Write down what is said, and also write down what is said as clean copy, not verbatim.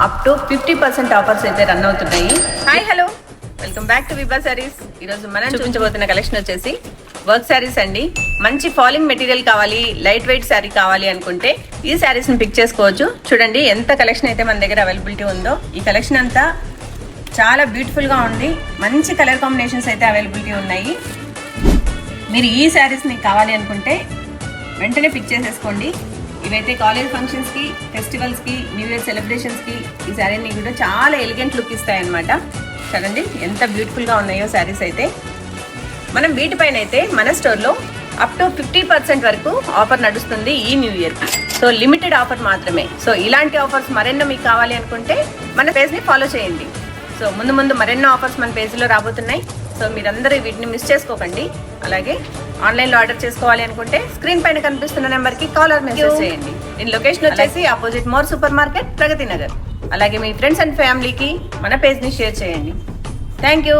Up to 50% offers అయితే run అవుతున్నాయి. Hi hello, welcome back to Vibha Sarees. ఈరోజు మనం చూపించబోతున్న కలెక్షన్ వచ్చేసి వర్క్ శారీస్ అండి. మంచి ఫాలింగ్ మెటీరియల్ కావాలి, లైట్ వెయిట్ శారీ కావాలి అనుకుంటే ఈ శారీస్ని పిక్ చేసుకోవచ్చు. చూడండి ఎంత కలెక్షన్ అయితే మన దగ్గర అవైలబిలిటీ ఉందో. ఈ కలెక్షన్ అంతా చాలా బ్యూటిఫుల్గా ఉంది. మంచి కలర్ కాంబినేషన్స్ అయితే అవైలబిలిటీ ఉన్నాయి. మీరు ఈ శారీస్ని కావాలి అనుకుంటే వెంటనే పిక్ చేసేసుకోండి. ఇవైతే కాలేజ్ ఫంక్షన్స్కి, ఫెస్టివల్స్కి, న్యూ ఇయర్ సెలబ్రేషన్స్కి ఈ శారీని కూడా చాలా ఎలిగెంట్ లుక్ ఇస్తాయన్నమాట. చూడండి ఎంత బ్యూటిఫుల్గా ఉన్నాయో శారీస్ అయితే. మనం వీటిపైన అయితే మన స్టోర్లో అప్ టు 50% వరకు ఆఫర్ నడుస్తుంది ఈ న్యూ ఇయర్కి. సో లిమిటెడ్ ఆఫర్ మాత్రమే. సో ఇలాంటి ఆఫర్స్ మరెన్నో మీకు కావాలి అనుకుంటే మన పేజ్ని ఫాలో చేయండి. సో ముందు ముందు మరెన్నో ఆఫర్స్ మన పేజ్లో రాబోతున్నాయి. సో మీరందరూ వీటిని మిస్ చేసుకోకండి. అలాగే ఆన్లైన్లో ఆర్డర్ చేసుకోవాలి అనుకుంటే స్క్రీన్ పైన కనిపిస్తున్న నెంబర్కి కాల్ ఆర్ మెసేజ్ చేయండి. దీని లొకేషన్ వచ్చేసి opposite more super market, Pragathi Nagar. అలాగే మీ ఫ్రెండ్స్ అండ్ ఫ్యామిలీకి మన పేజ్ని షేర్ చేయండి. Thank you.